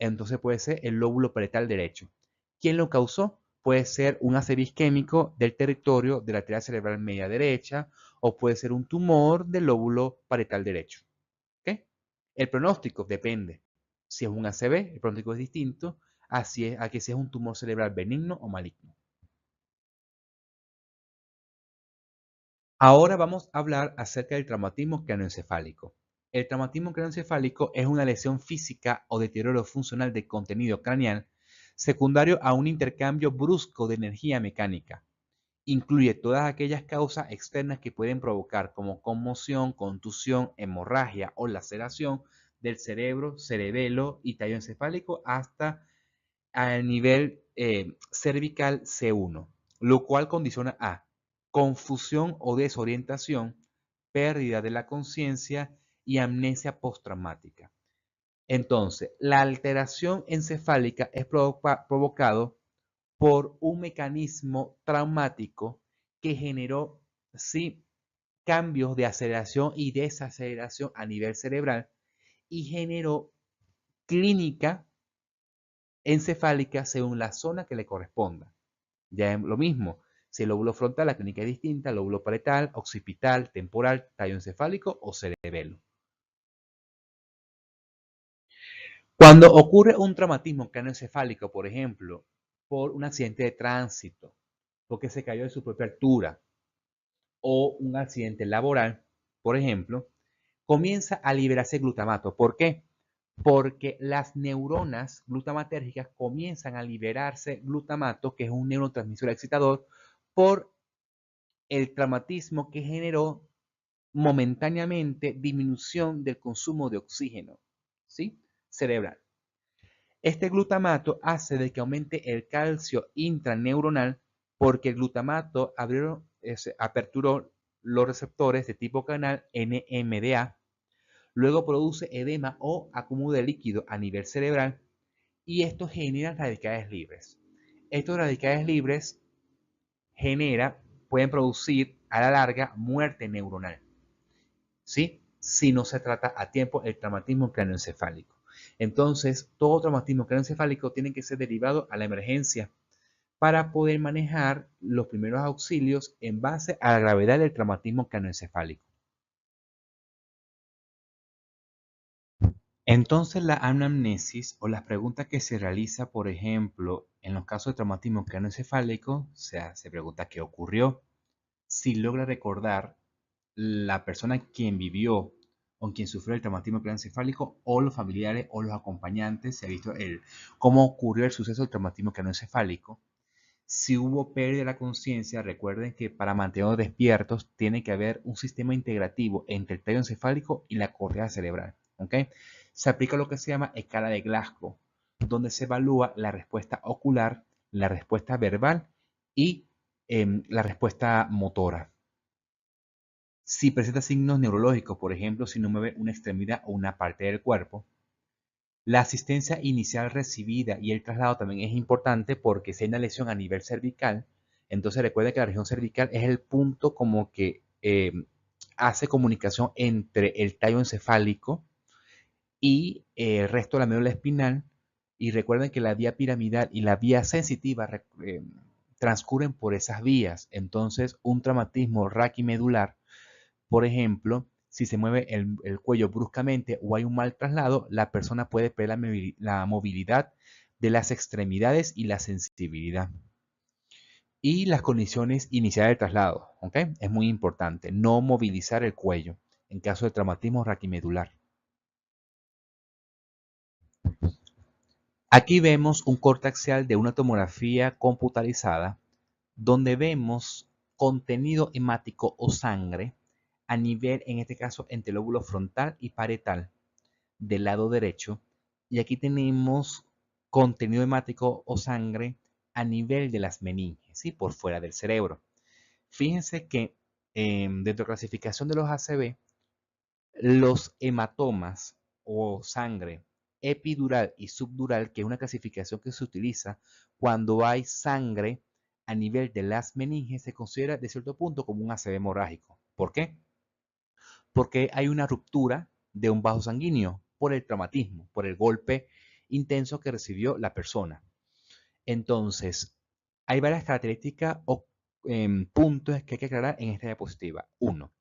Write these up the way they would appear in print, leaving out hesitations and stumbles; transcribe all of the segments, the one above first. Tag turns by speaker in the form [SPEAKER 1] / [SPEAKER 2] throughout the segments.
[SPEAKER 1] entonces puede ser el lóbulo parietal derecho. ¿Quién lo causó? Puede ser un ACV isquémico del territorio de la arteria cerebral media derecha o puede ser un tumor del lóbulo parietal derecho. ¿Okay? El pronóstico depende. Si es un ACV, el pronóstico es distinto a que si es un tumor cerebral benigno o maligno. Ahora vamos a hablar acerca del traumatismo craneoencefálico. El traumatismo craneoencefálico es una lesión física o deterioro funcional del contenido craneal secundario a un intercambio brusco de energía mecánica. Incluye todas aquellas causas externas que pueden provocar como conmoción, contusión, hemorragia o laceración del cerebro, cerebelo y tallo encefálico hasta al nivel cervical C1, lo cual condiciona a confusión o desorientación, pérdida de la conciencia y amnesia postraumática. Entonces, la alteración encefálica es provocado por un mecanismo traumático que generó sí, cambios de aceleración y desaceleración a nivel cerebral y generó clínica encefálica según la zona que le corresponda. Ya es lo mismo, si el lóbulo frontal, la clínica es distinta, lóbulo parietal, occipital, temporal, tallo encefálico o cerebelo. Cuando ocurre un traumatismo craneoencefálico, por ejemplo, por un accidente de tránsito, porque se cayó de su propia altura, o un accidente laboral, por ejemplo, comienza a liberarse glutamato. ¿Por qué? Porque las neuronas glutamatérgicas comienzan a liberarse glutamato, que es un neurotransmisor excitador, por el traumatismo que generó momentáneamente disminución del consumo de oxígeno, ¿sí? Cerebral. Este glutamato hace de que aumente el calcio intraneuronal porque el glutamato aperturó los receptores de tipo canal NMDA, luego produce edema o acúmulo de líquido a nivel cerebral y esto genera radicales libres. Estos radicales libres pueden producir a la larga muerte neuronal, ¿sí? Si no se trata a tiempo el traumatismo craneoencefálico. Entonces, todo traumatismo craneoencefálico tiene que ser derivado a la emergencia para poder manejar los primeros auxilios en base a la gravedad del traumatismo craneoencefálico. Entonces, la anamnesis o las preguntas que se realiza, por ejemplo, en los casos de traumatismo craneoencefálico, o sea, se pregunta qué ocurrió, si logra recordar la persona quien vivió o quien sufrió el traumatismo craneoencefálico o los familiares o los acompañantes, se ha visto cómo ocurrió el suceso del traumatismo craneoencefálico. Si hubo pérdida de la conciencia, recuerden que para mantenernos despiertos tiene que haber un sistema integrativo entre el tallo encefálico y la corteza cerebral. ¿Okay? Se aplica lo que se llama escala de Glasgow, donde se evalúa la respuesta ocular, la respuesta verbal y la respuesta motora. Si presenta signos neurológicos, por ejemplo, si no mueve una extremidad o una parte del cuerpo, la asistencia inicial recibida y el traslado también es importante porque si hay una lesión a nivel cervical, entonces recuerda que la región cervical es el punto como que hace comunicación entre el tallo encefálico y el resto de la médula espinal. Y recuerden que la vía piramidal y la vía sensitiva transcurren por esas vías. Entonces, un traumatismo raquimedular, por ejemplo, si se mueve el cuello bruscamente o hay un mal traslado, la persona puede perder la movilidad de las extremidades y la sensibilidad. Y las condiciones iniciales del traslado, ¿ok? Es muy importante, no movilizar el cuello en caso de traumatismo raquimedular. Aquí vemos un corte axial de una tomografía computarizada donde vemos contenido hemático o sangre a nivel, en este caso, entre el lóbulo frontal y parietal del lado derecho. Y aquí tenemos contenido hemático o sangre a nivel de las meninges, ¿sí? Por fuera del cerebro. Fíjense que dentro de la clasificación de los ACV, los hematomas o sangre epidural y subdural, que es una clasificación que se utiliza cuando hay sangre a nivel de las meninges, se considera de cierto punto como un ACV hemorrágico. ¿Por qué? Porque hay una ruptura de un vaso sanguíneo por el traumatismo, por el golpe intenso que recibió la persona. Entonces, hay varias características o puntos que hay que aclarar en esta diapositiva. Uno,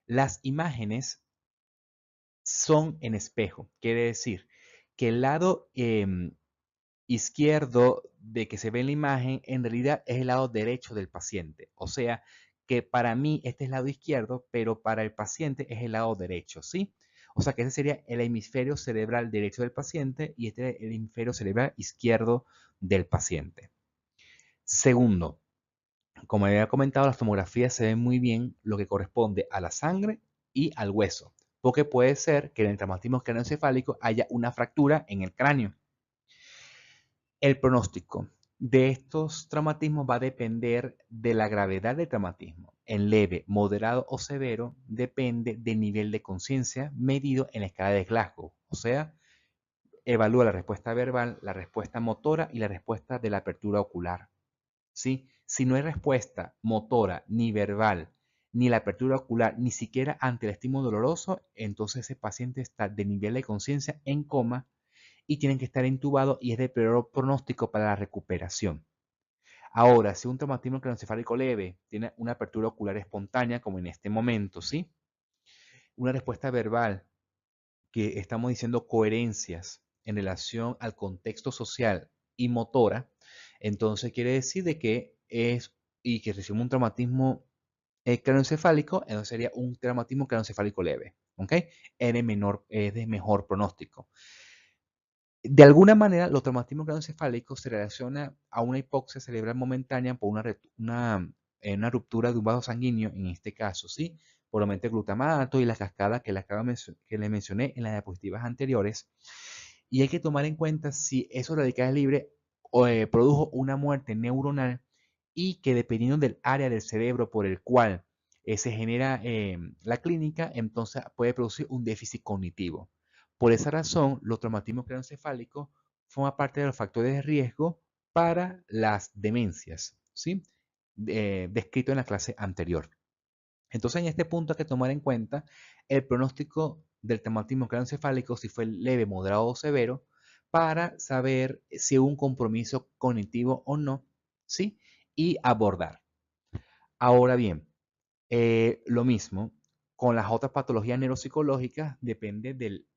[SPEAKER 1] las imágenes son en espejo. Quiere decir que el lado izquierdo de que se ve en la imagen en realidad es el lado derecho del paciente. O sea, que para mí este es el lado izquierdo, pero para el paciente es el lado derecho, ¿sí? O sea que ese sería el hemisferio cerebral derecho del paciente y este es el hemisferio cerebral izquierdo del paciente. Segundo, como había comentado, las tomografías se ven muy bien lo que corresponde a la sangre y al hueso, porque puede ser que en el traumatismo craneoencefálico haya una fractura en el cráneo. El pronóstico de estos traumatismos va a depender de la gravedad del traumatismo. En leve, moderado o severo depende del nivel de conciencia medido en la escala de Glasgow. O sea, evalúa la respuesta verbal, la respuesta motora y la respuesta de la apertura ocular. ¿Sí? Si no hay respuesta motora ni verbal, ni la apertura ocular, ni siquiera ante el estímulo doloroso, entonces ese paciente está de nivel de conciencia en coma y tienen que estar intubados y es de peor pronóstico para la recuperación. Ahora, si un traumatismo craneoencefálico leve tiene una apertura ocular espontánea, como en este momento, ¿sí? Una respuesta verbal que estamos diciendo coherencias en relación al contexto social y motora, entonces quiere decir de que es y que recibe un traumatismo craneoencefálico, entonces sería un traumatismo craneoencefálico leve, ¿ok? Es de mejor pronóstico. De alguna manera, los traumatismos craneoencefálicos se relacionan a una hipoxia cerebral momentánea por una ruptura de un vaso sanguíneo, en este caso, ¿sí? Por aumento de glutamato y la cascada que le mencioné en las diapositivas anteriores. Y hay que tomar en cuenta si esos radicales libres produjo una muerte neuronal y que dependiendo del área del cerebro por el cual se genera la clínica, entonces puede producir un déficit cognitivo. Por esa razón, los traumatismos craneoencefálicos forman parte de los factores de riesgo para las demencias, ¿sí? Descrito en la clase anterior. Entonces, en este punto hay que tomar en cuenta el pronóstico del traumatismo craneoencefálico, si fue leve, moderado o severo, para saber si hubo un compromiso cognitivo o no, ¿sí? Y abordar. Ahora bien, lo mismo con las otras patologías neuropsicológicas, depende del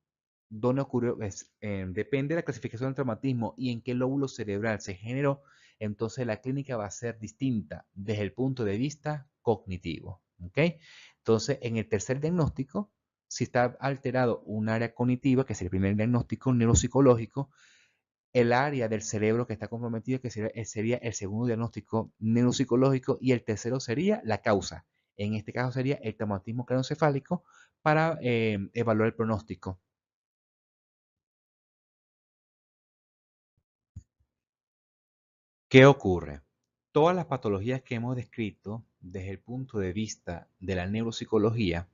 [SPEAKER 1] dónde ocurrió, depende de la clasificación del traumatismo y en qué lóbulo cerebral se generó, entonces la clínica va a ser distinta desde el punto de vista cognitivo. ¿Ok? Entonces, en el tercer diagnóstico, si está alterado un área cognitiva, que es el primer diagnóstico neuropsicológico, el área del cerebro que está comprometido, que sería el segundo diagnóstico neuropsicológico, y el tercero sería la causa. En este caso sería el traumatismo craneoencefálico para evaluar el pronóstico. ¿Qué ocurre? Todas las patologías que hemos descrito desde el punto de vista de la neuropsicología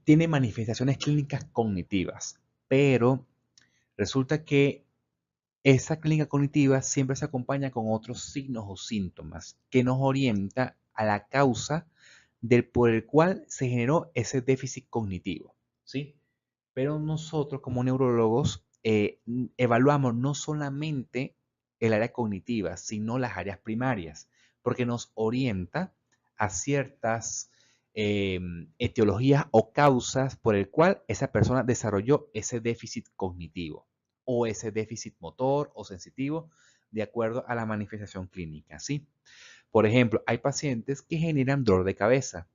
[SPEAKER 1] tienen manifestaciones clínicas cognitivas, pero resulta que esa clínica cognitiva siempre se acompaña con otros signos o síntomas que nos orienta a la causa por el cual se generó ese déficit cognitivo, ¿sí? Pero nosotros como neurólogos evaluamos no solamente el área cognitiva, sino las áreas primarias, porque nos orienta a ciertas etiologías o causas por el cual esa persona desarrolló ese déficit cognitivo o ese déficit motor o sensitivo de acuerdo a la manifestación clínica, ¿sí? Por ejemplo, hay pacientes que generan dolor de cabeza.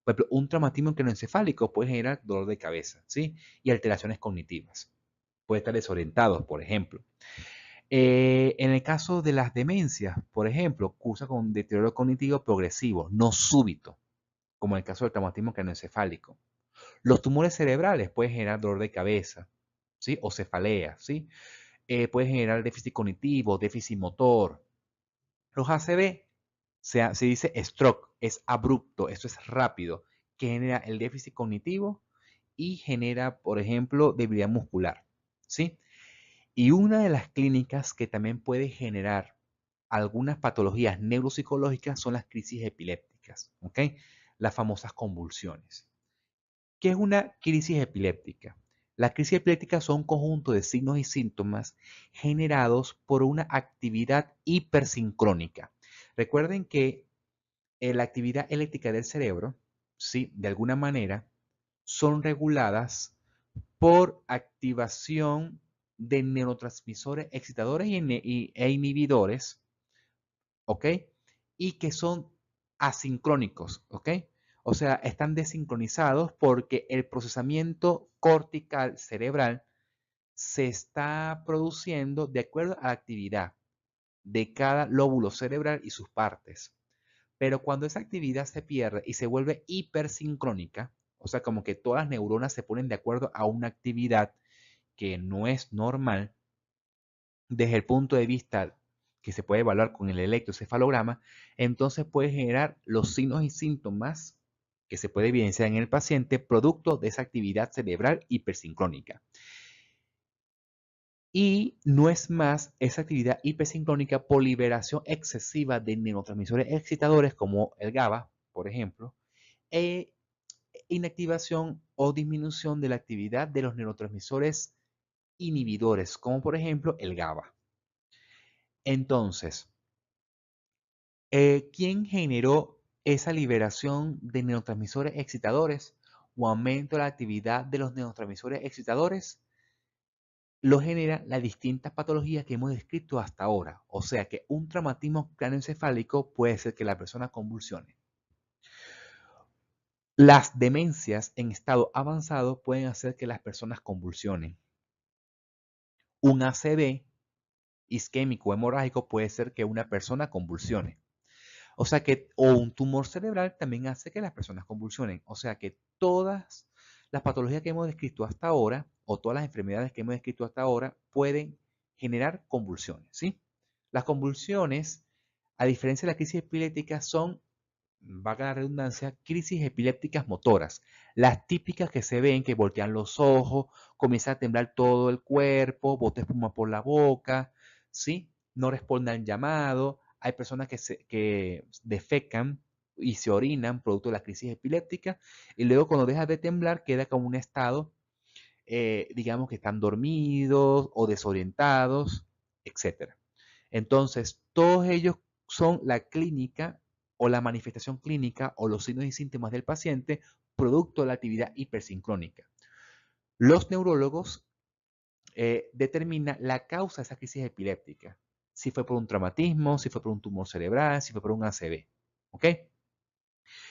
[SPEAKER 1] Por ejemplo, un traumatismo craneoencefálico puede generar dolor de cabeza, ¿sí? Y alteraciones cognitivas. Puede estar desorientado, por ejemplo. En el caso de las demencias, por ejemplo, cursa con deterioro cognitivo progresivo, no súbito, como en el caso del traumatismo craneoencefálico. Los tumores cerebrales pueden generar dolor de cabeza, ¿sí? O cefalea, ¿sí? Puede generar déficit cognitivo, déficit motor. Los ACV se dice stroke, es abrupto, esto es rápido, que genera el déficit cognitivo y genera, por ejemplo, debilidad muscular, ¿sí? Y una de las clínicas que también puede generar algunas patologías neuropsicológicas son las crisis epilépticas, ¿ok? Las famosas convulsiones. ¿Qué es una crisis epiléptica? Las crisis epilépticas son un conjunto de signos y síntomas generados por una actividad hipersincrónica. Recuerden que la actividad eléctrica del cerebro, ¿sí? De alguna manera, son reguladas por activación de neurotransmisores excitadores e inhibidores, ¿ok? Y que son asincrónicos, ¿ok? O sea, están desincronizados porque el procesamiento cortical cerebral se está produciendo de acuerdo a la actividad de cada lóbulo cerebral y sus partes. Pero cuando esa actividad se pierde y se vuelve hipersincrónica, o sea, como que todas las neuronas se ponen de acuerdo a una actividad que no es normal, desde el punto de vista que se puede evaluar con el electroencefalograma, entonces puede generar los signos y síntomas que se puede evidenciar en el paciente producto de esa actividad cerebral hipersincrónica. Y no es más esa actividad hipersincrónica por liberación excesiva de neurotransmisores excitadores como el GABA, por ejemplo, e inactivación o disminución de la actividad de los neurotransmisores inhibidores, como por ejemplo el GABA. Entonces, ¿quién generó esa liberación de neurotransmisores excitadores o aumento de la actividad de los neurotransmisores excitadores? Lo genera las distintas patologías que hemos descrito hasta ahora. O sea que un traumatismo cráneoencefálico puede ser que la persona convulsione. Las demencias en estado avanzado pueden hacer que las personas convulsionen. Un ACV isquémico hemorrágico puede ser que una persona convulsione. O sea que, o un tumor cerebral también hace que las personas convulsionen. O sea que todas las patologías que hemos descrito hasta ahora, o todas las enfermedades que hemos descrito hasta ahora, pueden generar convulsiones, ¿sí? Las convulsiones, a diferencia de la crisis epiléptica, son, valga la redundancia, crisis epilépticas motoras. Las típicas que se ven, que voltean los ojos, comienza a temblar todo el cuerpo, bota espuma por la boca, ¿sí? No responden al llamado. Hay personas que defecan y se orinan producto de la crisis epiléptica y luego cuando deja de temblar queda como un estado, digamos que están dormidos o desorientados, etcétera. Entonces, todos ellos son la clínica o la manifestación clínica o los signos y síntomas del paciente producto de la actividad hipersincrónica. Los neurólogos determinan la causa de esa crisis epiléptica. Si fue por un traumatismo, si fue por un tumor cerebral, si fue por un ACV. ¿Ok?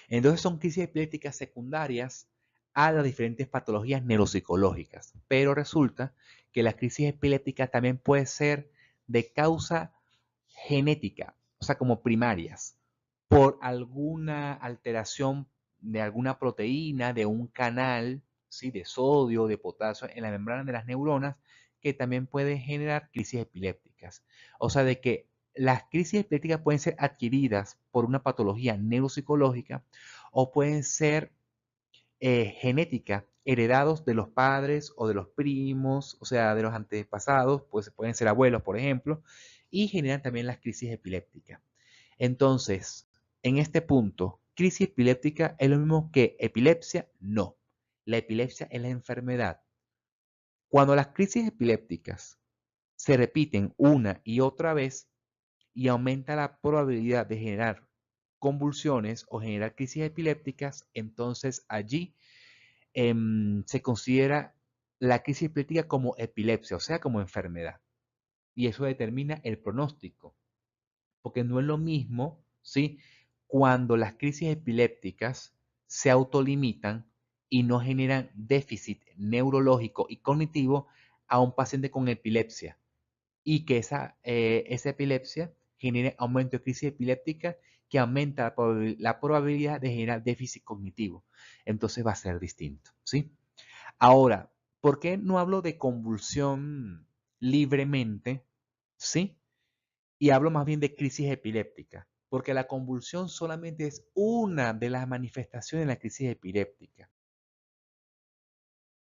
[SPEAKER 1] Entonces son crisis epilépticas secundarias a las diferentes patologías neuropsicológicas. Pero resulta que la crisis epiléptica también puede ser de causa genética, o sea, como primarias, por alguna alteración de alguna proteína, de un canal, ¿sí? De sodio, de potasio en la membrana de las neuronas, que también puede generar crisis epilépticas. O sea, de que las crisis epilépticas pueden ser adquiridas por una patología neuropsicológica o pueden ser genéticas, heredados de los padres o de los primos, o sea, de los antepasados, pues pueden ser abuelos, por ejemplo, y generan también las crisis epilépticas. Entonces, en este punto, crisis epiléptica es lo mismo que epilepsia, no. La epilepsia es la enfermedad. Cuando las crisis epilépticas se repiten una y otra vez y aumenta la probabilidad de generar convulsiones o generar crisis epilépticas, entonces allí se considera la crisis epiléptica como epilepsia, o sea, como enfermedad. Y eso determina el pronóstico, porque no es lo mismo, ¿sí? Cuando las crisis epilépticas se autolimitan y no generan déficit neurológico y cognitivo a un paciente con epilepsia y que esa epilepsia genere aumento de crisis epiléptica que aumenta la probabilidad de generar déficit cognitivo. Entonces va a ser distinto, ¿sí? Ahora, ¿por qué no hablo de convulsión libremente? ¿Sí? Y hablo más bien de crisis epiléptica, porque la convulsión solamente es una de las manifestaciones de la crisis epiléptica.